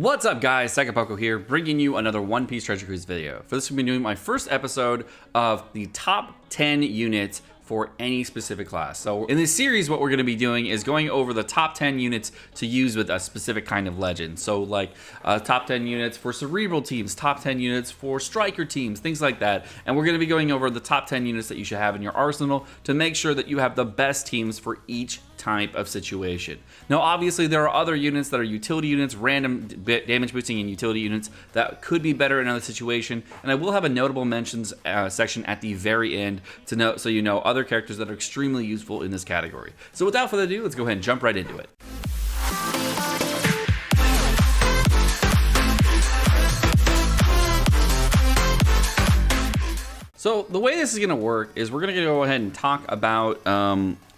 What's up guys, Sekapoko here, bringing you another One Piece Treasure Cruise video. For this, we'll be doing my first episode of the top 10 units for any specific class. So in this series, what we're going to be doing is going over the top 10 units to use with a specific kind of legend. So like top 10 units for cerebral teams, top 10 units for striker teams, things like that. And we're going to be going over the top 10 units that you should have in your arsenal to make sure that you have the best teams for each type of situation. Now obviously there are other units that are utility units, random damage boosting and utility units that could be better in another situation, and I will have a notable mentions section at the very end to know, so you know other characters that are extremely useful in this category. So without further ado, let's go ahead and jump right into it. So the way this is going to work is we're going to go ahead and talk about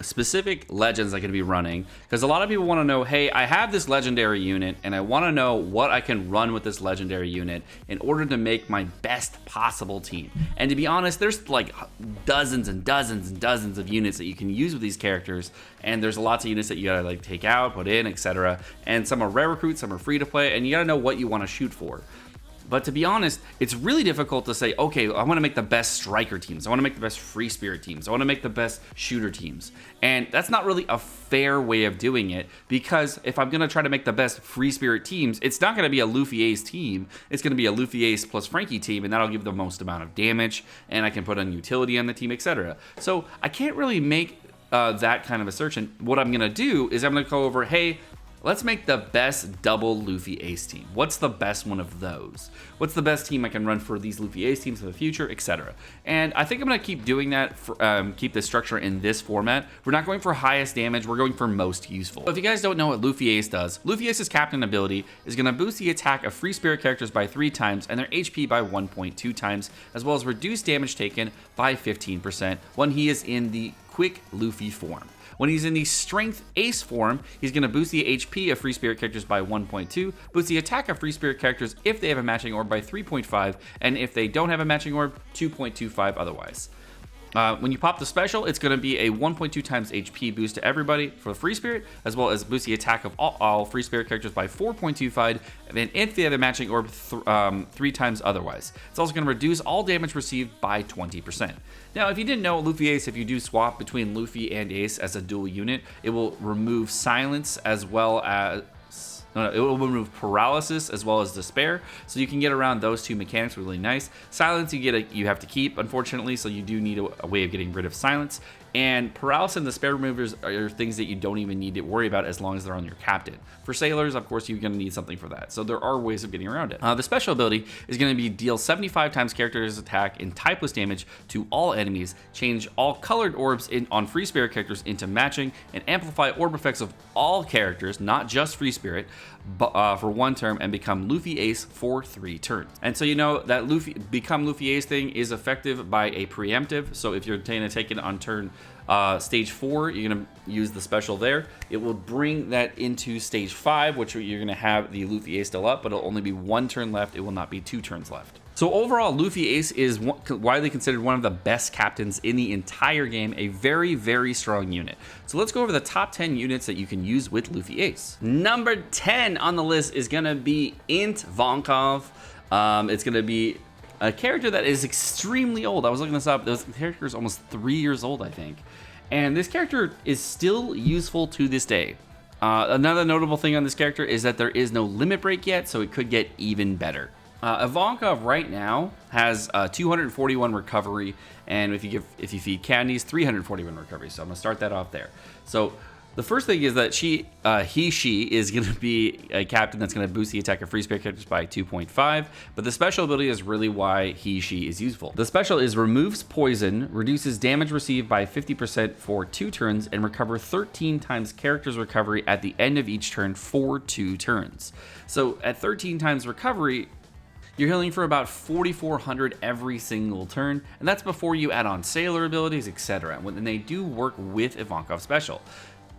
specific legends I'm going to be running, because a lot of people want to know, hey, I have this legendary unit and I want to know what I can run with this legendary unit in order to make my best possible team. And to be honest, there's like dozens and dozens and dozens of units that you can use with these characters, and there's lots of units that you gotta like take out, put in, etc. And some are rare recruits, some are free to play, and you gotta know what you want to shoot for. But to be honest, it's really difficult to say, okay, I want to make the best striker teams. I want to make the best free spirit teams. I want to make the best shooter teams. And that's not really a fair way of doing it, because if I'm going to try to make the best free spirit teams, it's not going to be a Luffy Ace team. It's going to be a Luffy Ace plus Frankie team, and that'll give the most amount of damage, and I can put on utility on the team, etc. So I can't really make that kind of assertion. What I'm going to do is I'm going to go over, hey, let's make the best double Luffy Ace team. What's the best one of those? What's the best team I can run for these Luffy Ace teams in the future, etc. And I think I'm going to keep doing that, keep the structure in this format. We're not going for highest damage, we're going for most useful. If you guys don't know what Luffy Ace does, Luffy Ace's captain ability is going to boost the attack of free spirit characters by 3 times and their HP by 1.2 times, as well as reduce damage taken by 15% when he is in the quick Luffy form. When he's in the Strength Ace form, he's going to boost the HP of Free Spirit characters by 1.2, boost the attack of Free Spirit characters if they have a matching orb by 3.5, and if they don't have a matching orb, 2.25 otherwise. When you pop the special, it's going to be a 1.2 times HP boost to everybody for Free Spirit, as well as boost the attack of all Free Spirit characters by 4.25, and if they have a matching orb, 3 times otherwise. It's also going to reduce all damage received by 20%. Now, if you didn't know, Luffy Ace, if you do swap between Luffy and Ace as a dual unit, it will remove silence as well as... No, it will remove paralysis as well as despair, so you can get around those two mechanics really nice. Silence you have to keep, unfortunately, so you do need a way of getting rid of silence. And paralysis and despair removers are things that you don't even need to worry about as long as they're on your captain. For sailors, of course, you're going to need something for that, so there are ways of getting around it. The special ability is going to be deal 75 times character's attack in typeless damage to all enemies, change all colored orbs on free spirit characters into matching, and amplify orb effects of all characters, not just free spirit, for 1 turn, and become Luffy Ace for 3 turns. And so you know that become Luffy Ace thing is effective by a preemptive, so if you're going to take it on turn stage 4, you're going to use the special there. It will bring that into stage 5, which you're going to have the Luffy Ace still up, but it'll only be 1 turn left. It will not be 2 turns left. So overall, Luffy Ace is widely considered one of the best captains in the entire game, a very, very strong unit. So let's go over the top 10 units that you can use with Luffy Ace. Number 10 on the list is going to be Int Vonkov. It's going to be a character that is extremely old. I was looking this up. This character is almost 3 years old, I think. And this character is still useful to this day. Another notable thing on this character is that there is no limit break yet, so it could get even better. Ivankov right now has 241 recovery, and if you feed candies, 341 recovery. So I'm gonna start that off there. So the first thing is that she is going to be a captain that's going to boost the attack of free spirit characters by 2.5, but the special ability is really why she is useful. The special is removes poison, reduces damage received by 50% for 2 turns, and recover 13 times character's recovery at the end of each turn for 2 turns. So at 13 times recovery, you're healing for about 4,400 every single turn, and that's before you add on sailor abilities, etc. And they do work with Ivankov's special.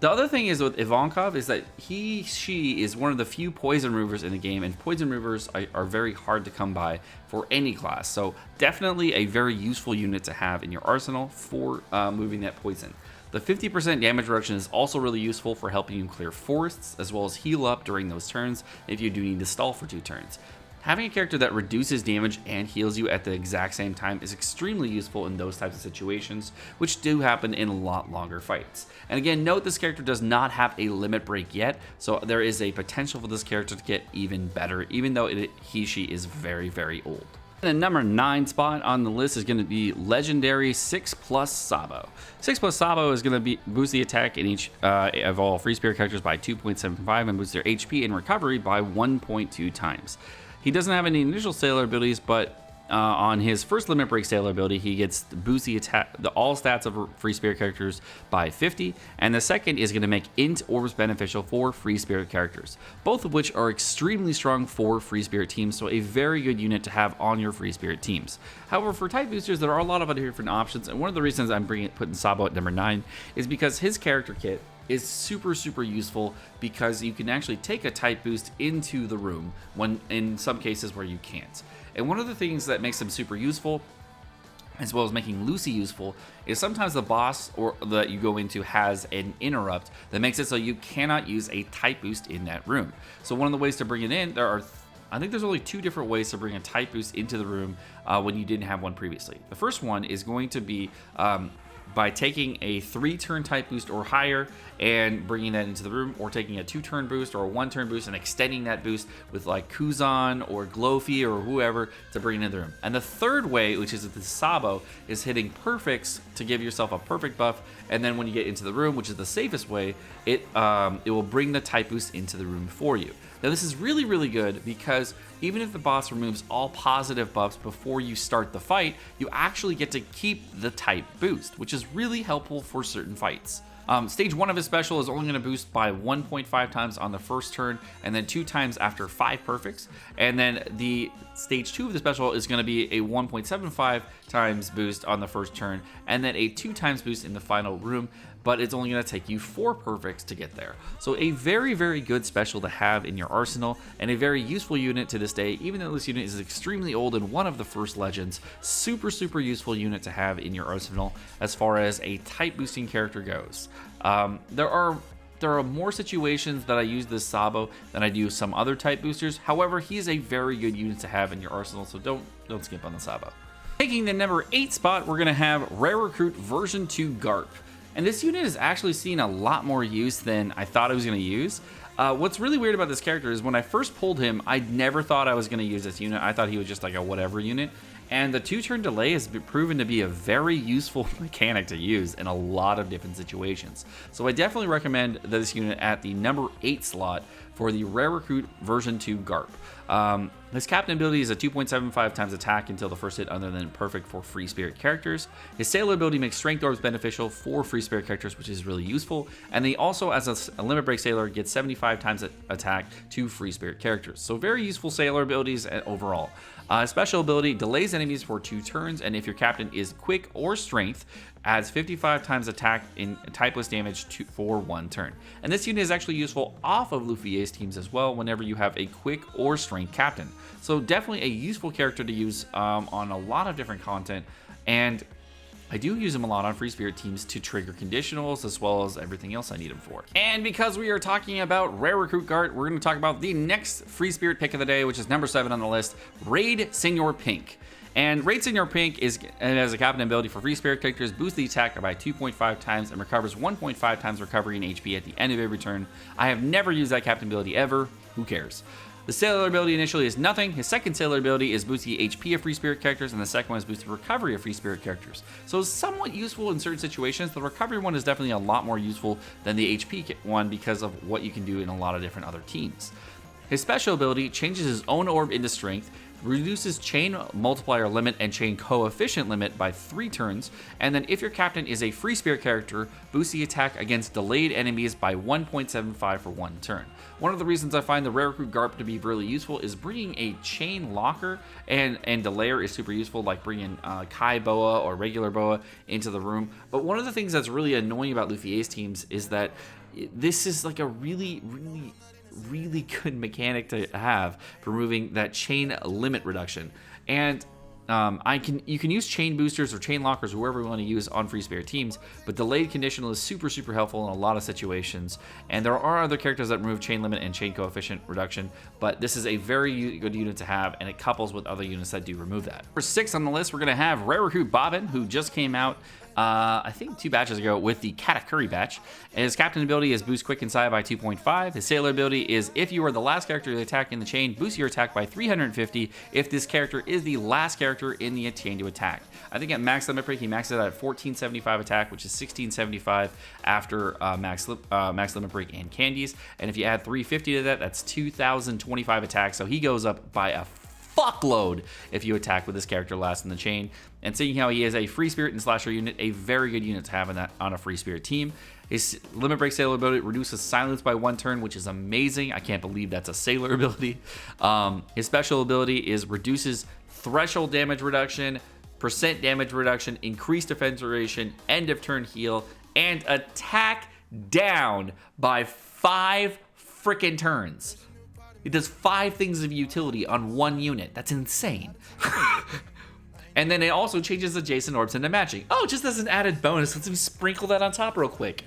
The other thing is with Ivankov is that she is one of the few poison removers in the game, and poison removers are very hard to come by for any class. So definitely a very useful unit to have in your arsenal for moving that poison. The 50% damage reduction is also really useful for helping you clear forests, as well as heal up during those turns if you do need to stall for 2 turns. Having a character that reduces damage and heals you at the exact same time is extremely useful in those types of situations, which do happen in a lot longer fights. And again, note this character does not have a limit break yet, so there is a potential for this character to get even better, even though she is very, very old. And the number 9 spot on the list is going to be legendary 6+ Sabo. 6+ Sabo is going to boost the attack in each of all free spirit characters by 2.75 and boost their HP and recovery by 1.2 times. He doesn't have any initial sailor abilities, but on his first limit break sailor ability, he gets to boost the all stats of free spirit characters by 50, and the second is going to make int orbs beneficial for free spirit characters, both of which are extremely strong for free spirit teams, so a very good unit to have on your free spirit teams. However, for type boosters, there are a lot of other different options, and one of the reasons I'm putting Sabo at number 9 is because his character kit is super useful, because you can actually take a type boost into the room when in some cases where you can't. And one of the things that makes them super useful, as well as making Lucy useful, is sometimes the boss or that you go into has an interrupt that makes it so you cannot use a type boost in that room. So one of the ways to bring it in, I think there's only 2 different ways to bring a type boost into the room when you didn't have one previously. The first one is going to be by taking a 3-turn type boost or higher and bringing that into the room, or taking a 2-turn boost or a 1-turn boost and extending that boost with like Kuzan or Luffy or whoever to bring it into the room. And the third way, which is the Sabo, is hitting perfects to give yourself a perfect buff, and then when you get into the room, which is the safest way, it will bring the type boost into the room for you. Now this is really good, because even if the boss removes all positive buffs before you start the fight, you actually get to keep the type boost, which is really helpful for certain fights. Stage 1 of his special is only going to boost by 1.5 times on the first turn, and then 2 times after 5 perfects. And then the stage 2 of the special is going to be a 1.75 times boost on the first turn, and then a 2 times boost in the final room, but it's only going to take you 4 perfects to get there. So a very good special to have in your arsenal, and a very useful unit to this day, even though this unit is extremely old and one of the first legends. Super useful unit to have in your arsenal as far as a type boosting character goes. There are more situations that I use this Sabo than I do some other type boosters. However, he's a very good unit to have in your arsenal, so don't skip on the Sabo. Taking the number 8 spot, we're going to have Rare Recruit version 2 Garp. And this unit has actually seen a lot more use than I thought it was going to use. What's really weird about this character is when I first pulled him, I never thought I was going to use this unit. I thought he was just like a whatever unit. And the 2-turn delay has been proven to be a very useful mechanic to use in a lot of different situations. So I definitely recommend this unit at the number 8 slot for the Rare Recruit version 2 Garp. His captain ability is a 2.75 times attack until the first hit, other than perfect for free spirit characters. His sailor ability makes strength orbs beneficial for free spirit characters, which is really useful. And he also, as a limit break sailor, gets 75 times attack to free spirit characters. So very useful sailor abilities overall. Special ability delays enemies for 2 turns, and if your captain is quick or strength, adds 55 times attack in typeless damage for 1 turn. And this unit is actually useful off of Luffy's teams as well whenever you have a quick or strength captain. So definitely a useful character to use on a lot of different content, and I do use him a lot on free spirit teams to trigger conditionals as well as everything else I need him for. And because we are talking about Rare Recruit Guard, we're going to talk about the next free spirit pick of the day, which is number 7 on the list, Raid Senor Pink. And Raid Senor Pink has a captain ability for free spirit characters, boosts the attack by 2.5 times and recovers 1.5 times recovery in HP at the end of every turn. I have never used that captain ability ever. Who cares? The sailor ability initially is nothing. His second sailor ability is boosting the HP of free spirit characters, and the second one is boosting recovery of free spirit characters. So it's somewhat useful in certain situations. The recovery one is definitely a lot more useful than the HP one because of what you can do in a lot of different other teams. His special ability changes his own orb into strength, reduces chain multiplier limit and chain coefficient limit by 3 turns, and then if your captain is a free spirit character, boosts the attack against delayed enemies by 1.75 for 1 turn. One of the reasons I find the Rare Recruit Garp to be really useful is bringing a chain locker and delayer is super useful, like bringing Kai Boa or regular Boa into the room. But one of the things that's really annoying about Luffy Ace teams is that this is like a really good mechanic to have for removing that chain limit reduction. And you can use chain boosters or chain lockers, whoever we want to use on free spirit teams, but delayed conditional is super helpful in a lot of situations. And there are other characters that remove chain limit and chain coefficient reduction, but this is a very good unit to have, and it couples with other units that do remove that. For 6 on the list, we're gonna have Rare Recruit Bobbin, who just came out I think 2 batches ago with the Katakuri batch. And his captain ability is boost quick inside by 2.5. His sailor ability is if you are the last character to attack in the chain, boost your attack by 350 if this character is the last character in the chain to attack. I think at max limit break he maxed it at 1475 attack, which is 1675 after max limit break and candies. And if you add 350 to that, that's 2025 attack. So he goes up by a fuckload if you attack with this character last in the chain. And seeing how he is a free spirit and slasher unit, a very good unit to have on a free spirit team. His limit break sailor ability reduces silence by 1 turn, which is amazing. I can't believe that's a sailor ability. His special ability is reduces threshold damage reduction, percent damage reduction, increased defense duration, end of turn heal, and attack down by 5 freaking turns. It does 5 things of utility on 1 unit. That's insane. And then it also changes adjacent orbs into matching. Oh, just as an added bonus, let's sprinkle that on top real quick.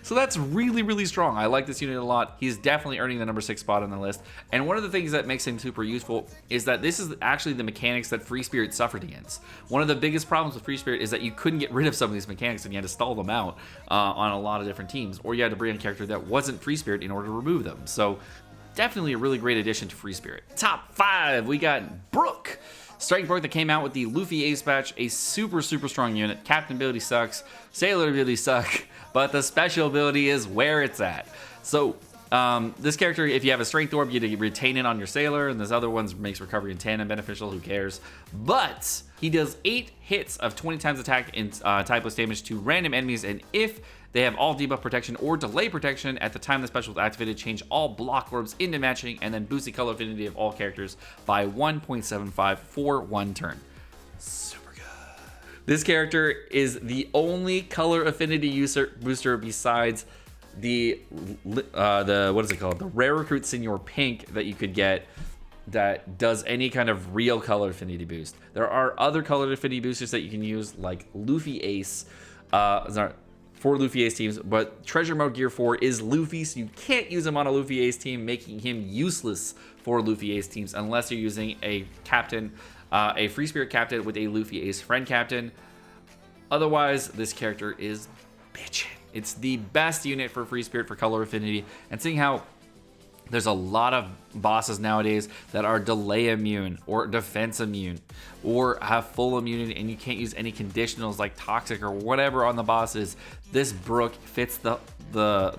So that's really strong. I like this unit a lot. He's definitely earning the number 6 spot on the list. And one of the things that makes him super useful is that this is actually the mechanics that Free Spirit suffered against. One of the biggest problems with Free Spirit is that you couldn't get rid of some of these mechanics and you had to stall them out on a lot of different teams, or you had to bring in a character that wasn't Free Spirit in order to remove them. So definitely a really great addition to Free Spirit. Top 5, we got Brook. Strike Brook that came out with the Luffy Ace patch, a super strong unit. Captain ability sucks, sailor ability suck, but the special ability is where it's at. So this character, if you have a strength orb, you retain it on your sailor, and this other one makes recovery in tandem beneficial, who cares? But he does 8 hits of 20 times attack and typeless damage to random enemies, and if they have all debuff protection or delay protection at the time the special is activated, change all block orbs into matching, and then boost the color affinity of all characters by 1.75 for 1 turn. Super good. This character is the only color affinity booster besides the what is it called? The Rare Recruit Senior Pink that you could get that does any kind of real color affinity boost. There are other color affinity boosters that you can use, like Luffy Ace. For Luffy Ace teams, but Treasure Mode Gear 4 is Luffy, so you can't use him on a Luffy Ace team, making him useless for Luffy Ace teams unless you're using a captain, a Free Spirit captain with a Luffy Ace friend captain. Otherwise, this character is bitchin'. It's the best unit for Free Spirit for color affinity, and seeing how there's a lot of bosses nowadays that are delay immune or defense immune or have full immunity, and you can't use any conditionals like toxic or whatever on the bosses. This Brook fits the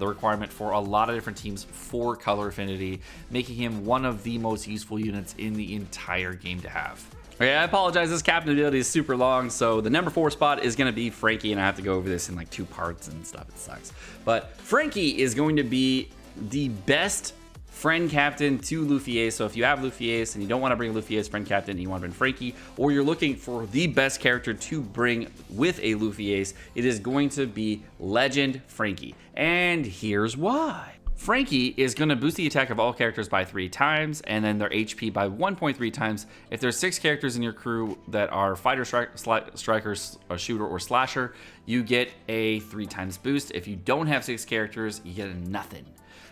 requirement for a lot of different teams for color affinity, making him one of the most useful units in the entire game to have. Okay, I apologize, this captain ability is super long, so the number 4 spot is going to be Frankie, and I have to go over this in like 2 parts and stuff. It sucks. But Frankie is going to be the best friend captain to Luffy Ace. So if you have Luffy Ace and you don't want to bring Luffy Ace friend captain and you want to bring Frankie, or you're looking for the best character to bring with a Luffy Ace, it is going to be Legend Frankie. And here's why. Frankie is going to boost the attack of all characters by 3 times, and then their HP by 1.3 times. If there's 6 characters in your crew that are fighter, strikers, a shooter, or slasher, you get a 3 times boost. If you don't have 6 characters, you get a nothing.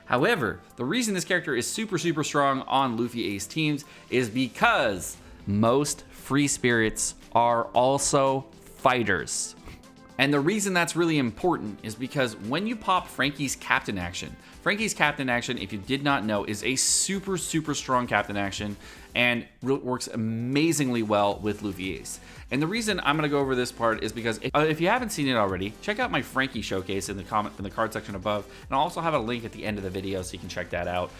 However, the reason this character is super strong on Luffy Ace teams is because most Free Spirits are also fighters. And the reason that's really important is because when you pop Frankie's captain action, if you did not know, is a super strong captain action and works amazingly well with Luffy Ace. And the reason I'm going to go over this part is because if you haven't seen it already, check out my Frankie showcase in the card section above, and I'll also have a link at the end of the video so you can check that out.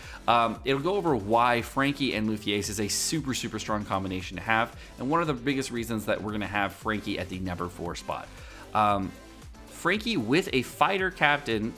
It'll go over why Frankie and Luffy Ace is a super strong combination to have, and one of the biggest reasons that we're going to have Frankie at the number 4 spot. Frankie with a fighter captain,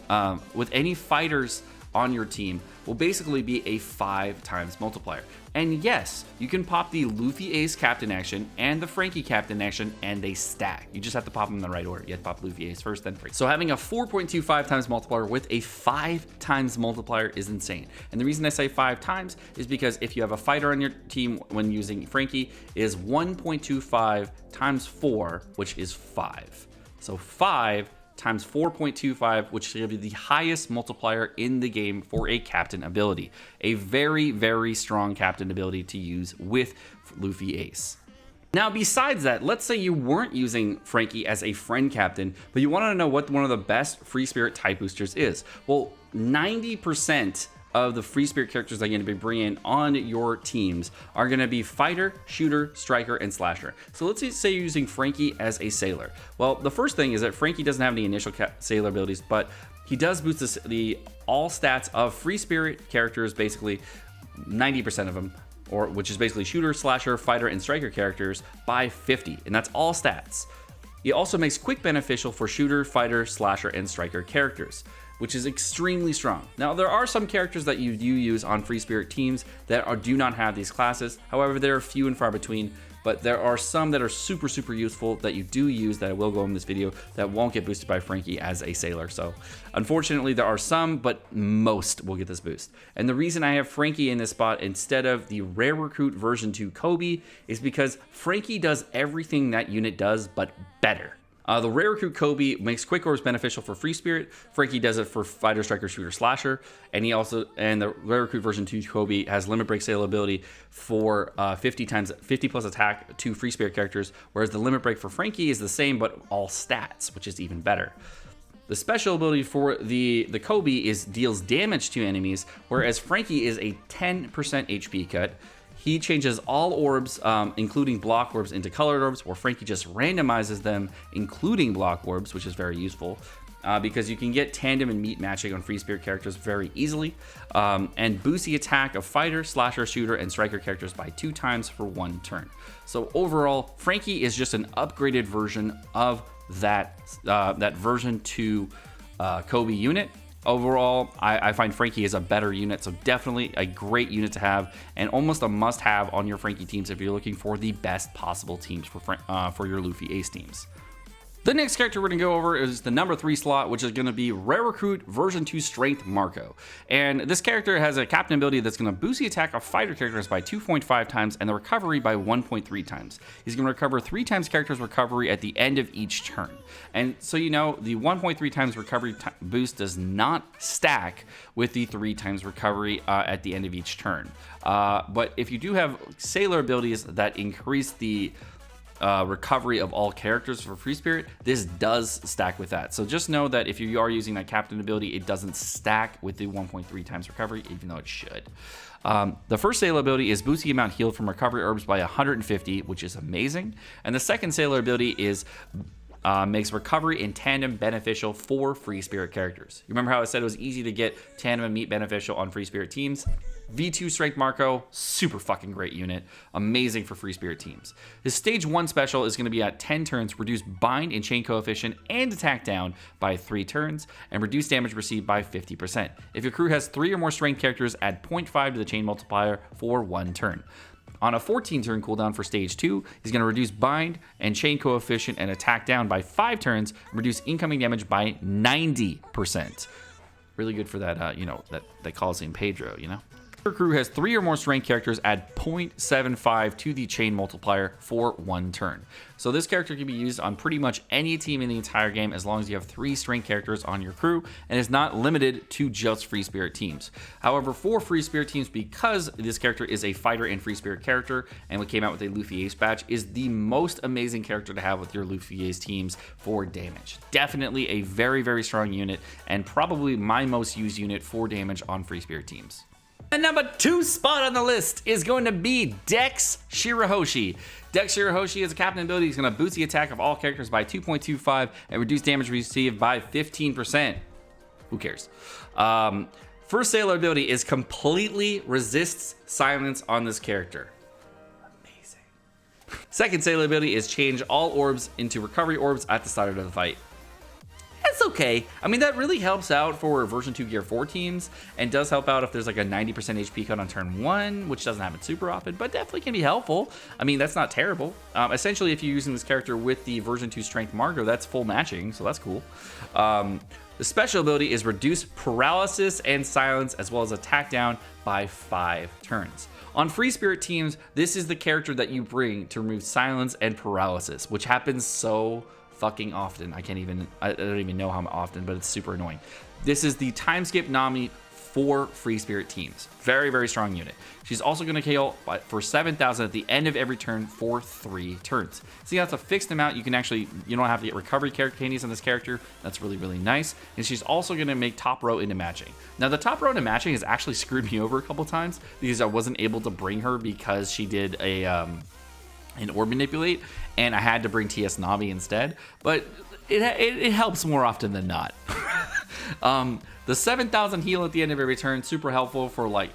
with any fighters on your team will basically be a 5 times multiplier. And yes, you can pop the Luffy Ace Captain action and the Frankie Captain action, and they stack. You just have to pop them in the right order. You have to pop Luffy Ace first, then Frankie. So having a 4.25 times multiplier with a 5 times multiplier is insane. And the reason I say 5 times is because if you have a fighter on your team when using Frankie, is 1.25 times 4, which is 5. So 5 times 4.25, which will be the highest multiplier in the game for a captain ability. A very, very strong captain ability to use with Luffy Ace. Now, besides that, let's say you weren't using Frankie as a friend captain, but you want to know what one of the best free spirit type boosters is. Well, 90% of the free spirit characters that you're going to be bringing on your teams are going to be fighter, shooter, striker, and slasher. So let's say you're using Frankie as a sailor. Well, the first thing is that Frankie doesn't have any initial sailor abilities, but he does boost the all stats of free spirit characters, basically 90% of them, which is basically shooter, slasher, fighter, and striker characters by 50, and that's all stats. It also makes quick beneficial for shooter, fighter, slasher, and striker characters, which is extremely strong. Now, there are some characters that you do use on free spirit teams that do not have these classes. However, they're few and far between, but there are some that are super, super useful that you do use that I will go in this video that won't get boosted by Frankie as a sailor. So unfortunately, there are some, but most will get this boost. And the reason I have Frankie in this spot instead of the Rare Recruit version 2 Kobe is because Frankie does everything that unit does, but better. The Rare Recruit Kobe makes quick orbs beneficial for free spirit. Frankie does it for fighter, striker, shooter, slasher, and the Rare Recruit version 2 Kobe has limit break sale ability for 50 plus attack to free spirit characters, whereas the limit break for Frankie is the same but all stats, which is even better. The special ability for the Kobe deals damage to enemies, whereas Frankie is a 10% HP cut. He changes all orbs, including block orbs, into colored orbs, where Frankie just randomizes them, including block orbs, which is very useful because you can get tandem and meat matching on free spirit characters very easily, and boosts the attack of fighter, slasher, shooter, and striker characters by 2 times for 1 turn. So overall, Frankie is just an upgraded version of that version 2 Kobe unit. Overall, I find Frankie is a better unit, so definitely a great unit to have and almost a must-have on your Frankie teams if you're looking for the best possible teams for your Luffy Ace teams. The next character we're going to go over is the number 3 slot, which is going to be Rare Recruit version 2 Strength Marco. And this character has a captain ability that's going to boost the attack of fighter characters by 2.5 times and the recovery by 1.3 times. He's going to recover 3 times character's recovery at the end of each turn. And so you know, the 1.3 times recovery boost does not stack with the 3 times recovery at the end of each turn. But if you do have sailor abilities that increase the recovery of all characters for free spirit, this does stack with that. So just know that if you are using that captain ability, it doesn't stack with the 1.3 times recovery, even though it should. The first sailor ability is boost the amount healed from recovery herbs by 150, which is amazing. And the second sailor ability is makes recovery in tandem beneficial for free spirit characters. You remember how I said it was easy to get tandem and meat beneficial on free spirit teams? V2 Strength Marco, super fucking great unit. Amazing for free spirit teams. His stage 1 special is going to be at 10 turns, reduce bind and chain coefficient and attack down by 3 turns, and reduce damage received by 50%. If your crew has 3 or more strength characters, add 0.5 to the chain multiplier for 1 turn. On a 14 turn cooldown for stage 2, he's going to reduce bind and chain coefficient and attack down by 5 turns, and reduce incoming damage by 90%. Really good for that, that Coliseum Pedro, Your crew has 3 or more strength characters, add 0.75 to the chain multiplier for 1 turn. So this character can be used on pretty much any team in the entire game as long as you have 3 strength characters on your crew, and is not limited to just free spirit teams. However, for free spirit teams, because this character is a fighter and free spirit character, and we came out with a Luffy Ace badge, is the most amazing character to have with your Luffy Ace teams for damage. Definitely a very, very strong unit, and probably my most used unit for damage on free spirit teams. The number 2 spot on the list is going to be Dex Shirahoshi. Dex Shirahoshi is a captain ability. He's going to boost the attack of all characters by 2.25 and reduce damage received by 15%. Who cares? First sailor ability is completely resists silence on this character. Amazing. Second sailor ability is change all orbs into recovery orbs at the start of the fight. It's okay. I mean, that really helps out for version 2 Gear 4 teams, and does help out if there's like a 90% HP cut on turn 1, which doesn't happen super often, but definitely can be helpful. I mean, that's not terrible. Essentially, if you're using this character with the version 2 Strength Marco, that's full matching, so that's cool. The special ability is reduce paralysis and silence, as well as attack down by 5 turns. On Free Spirit teams, this is the character that you bring to remove silence and paralysis, which happens so fucking often. I don't even know how often, but it's super annoying. This is the time skip Nami for Free Spirit teams. Very, very strong unit. She's also going to KO for 7,000 at the end of every turn for 3 turns. See, that's a fixed amount. You don't have to get recovery candies on this character. That's really, really nice. And she's also going to make top row into matching. Now, the top row into matching has actually screwed me over a couple times because I wasn't able to bring her because she did an orb manipulate, and I had to bring TS Navi instead, but it helps more often than not. The 7,000 heal at the end of every turn, super helpful for like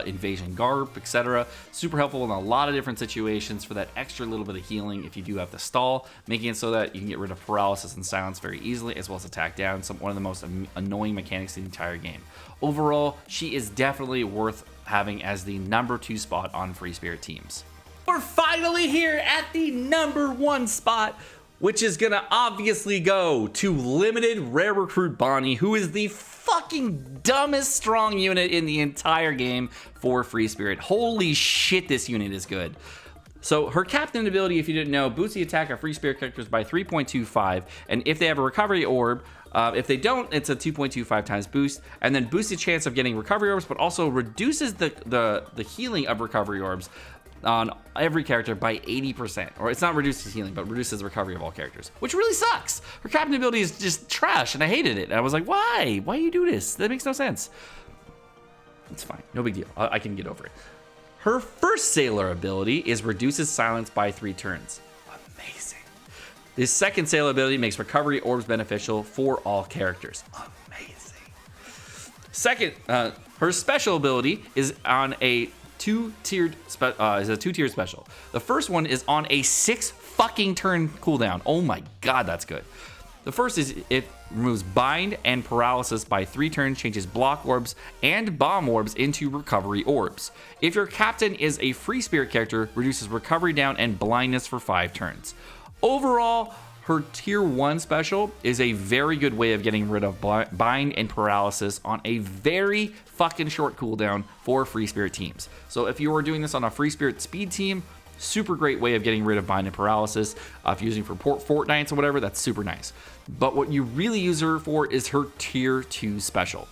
invasion garb, etc. Super helpful in a lot of different situations for that extra little bit of healing if you do have to stall, making it so that you can get rid of paralysis and silence very easily, as well as attack down, one of the most annoying mechanics in the entire game. Overall, she is definitely worth having as the number 2 spot on Free Spirit teams. We're finally here at the number 1 spot, which is gonna obviously go to limited rare recruit Bonnie, who is the fucking dumbest strong unit in the entire game for Free Spirit. Holy shit, this unit is good. So her captain ability, if you didn't know, boosts the attack of Free Spirit characters by 3.25, and if they have a recovery orb, if they don't, it's a 2.25 times boost, and then boosts the chance of getting recovery orbs, but also reduces the healing of recovery orbs on every character by 80%. Or it's not reduces healing, but reduces recovery of all characters, which really sucks. Her captain ability is just trash, and I hated it. And I was like, why? Why you do this? That makes no sense. It's fine. No big deal. I can get over it. Her first sailor ability is reduces silence by 3 turns. Amazing. This second sailor ability makes recovery orbs beneficial for all characters. Amazing. Second, her special ability is on a two-tiered special. The first one is on a 6 fucking turn cooldown. Oh my god, that's good. The first is it removes bind and paralysis by 3 turns, changes block orbs and bomb orbs into recovery orbs. If your captain is a Free Spirit character, reduces recovery down and blindness for 5 turns. Overall, her tier 1 special is a very good way of getting rid of bind and paralysis on a very fucking short cooldown for Free Spirit teams. So if you are doing this on a Free Spirit speed team, super great way of getting rid of bind and paralysis. If you're using for Fortnights or whatever, that's super nice. But what you really use her for is her tier 2 special.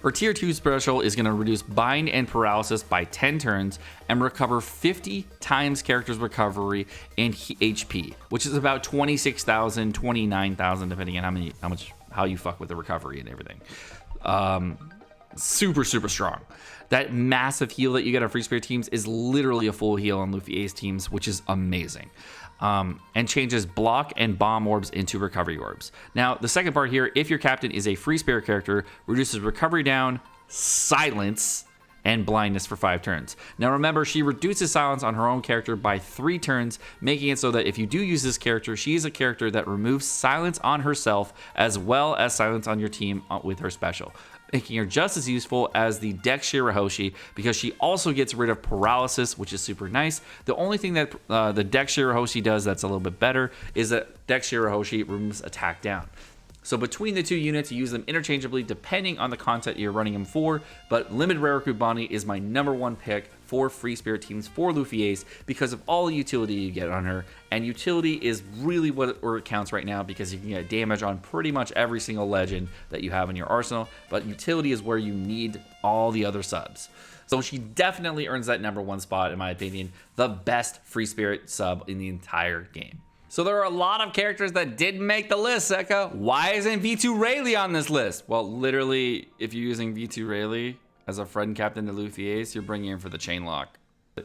Her tier 2 special is going to reduce bind and paralysis by 10 turns and recover 50 times character's recovery in HP, which is about 26,000, 29,000, depending on how you fuck with the recovery and everything. Super, super strong. That massive heal that you get on Free Spirit teams is literally a full heal on Luffy Ace teams, which is amazing. And changes block and bomb orbs into recovery orbs. Now, the second part here, if your captain is a Free Spirit character, reduces recovery down, silence, and blindness for 5 turns. Now remember, she reduces silence on her own character by 3 turns, making it so that if you do use this character, she is a character that removes silence on herself as well as silence on your team with her special, making her just as useful as the Dex Shirahoshi because she also gets rid of paralysis, which is super nice. The only thing that the Dex Shirahoshi does that's a little bit better is that Dex Shirahoshi removes attack down. So between the 2 units, you use them interchangeably depending on the content you're running them for, but Limited Rare Recruit Bonnie is my number 1 pick for Free Spirit teams for Luffy Ace because of all the utility you get on her, and utility is really where it counts right now because you can get damage on pretty much every single legend that you have in your arsenal, but utility is where you need all the other subs. So she definitely earns that number 1 spot, in my opinion, the best Free Spirit sub in the entire game. So there are a lot of characters that didn't make the list, Seka. Why isn't V2 Rayleigh on this list? Well, literally, if you're using V2 Rayleigh as a friend captain to Luffy Ace, you're bringing in for the chain lock.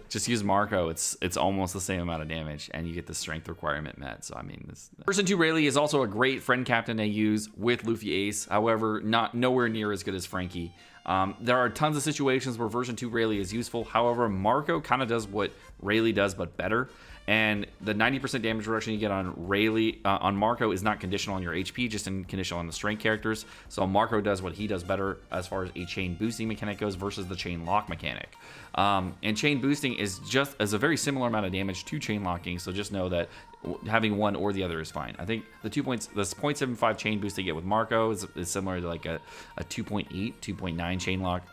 Just use Marco. It's almost the same amount of damage, and you get the strength requirement met. So I mean, version 2 Rayleigh is also a great friend captain to use with Luffy Ace. However, nowhere near as good as Frankie. There are tons of situations where version 2 Rayleigh is useful. However, Marco kind of does what Rayleigh does, but better. And the 90% damage reduction you get on Rayleigh, on Marco, is not conditional on your HP, just conditional on the strength characters. So Marco does what he does better as far as a chain boosting mechanic goes versus the chain lock mechanic. And chain boosting is a very similar amount of damage to chain locking, so just know that having one or the other is fine. I think the 0.75 chain boost they get with Marco is similar to like a 2.8, 2.9 chain lock.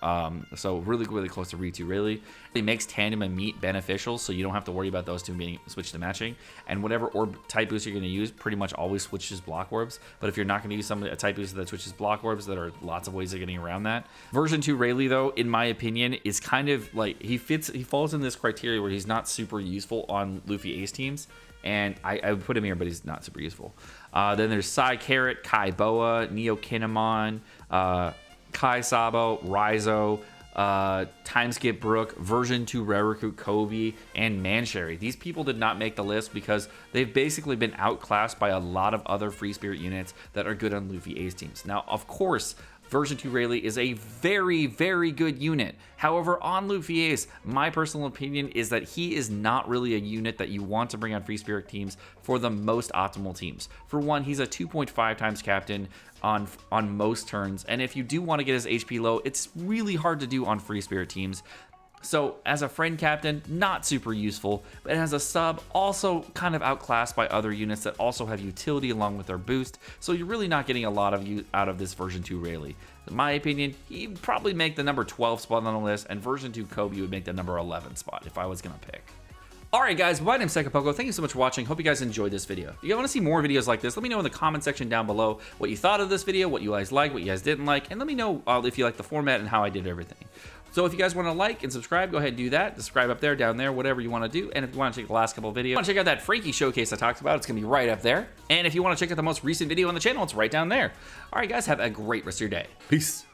So really, really close to Ritu, really. It makes tandem and meat beneficial, so you don't have to worry about those two being switched to matching. And whatever orb type boost you're going to use pretty much always switches block orbs. But if you're not going to use a type boost that switches block orbs, there are lots of ways of getting around that. Version 2 Rayleigh, though, in my opinion, is kind of like he falls in this criteria where he's not super useful on Luffy Ace teams. And I would put him here, but he's not super useful. Then there's Sai Carrot, Kai Boa, Neo Kinemon, Kai Sabo, Raizo, Timeskip Brook, Version 2 Rare Recruit Kobe, and Mancherry. These people did not make the list because they've basically been outclassed by a lot of other Free Spirit units that are good on Luffy Ace teams. Now, of course, Version 2 Rayleigh is a very, very good unit. However, on Luffy Ace, my personal opinion is that he is not really a unit that you want to bring on Free Spirit teams for the most optimal teams. For one, he's a 2.5 times captain on most turns, and if you do want to get his HP low, it's really hard to do on Free Spirit teams. So as a friend captain, not super useful, but as a sub, also kind of outclassed by other units that also have utility along with their boost, so you're really not getting a lot of out of this Version 2 Rayleigh. In my opinion, he'd probably make the number 12 spot on the list, and Version 2 Kobe would make the number 11 spot if I was going to pick. Alright guys, my name's Sekapoko. Thank you so much for watching. Hope you guys enjoyed this video. If you want to see more videos like this, let me know in the comment section down below what you thought of this video, what you guys liked, what you guys didn't like, and let me know if you like the format and how I did everything. So if you guys want to like and subscribe, go ahead and do that. Subscribe up there, down there, whatever you want to do. And if you want to check the last couple of videos, want to check out that Frankie showcase I talked about, it's going to be right up there. And if you want to check out the most recent video on the channel, it's right down there. Alright guys, have a great rest of your day. Peace.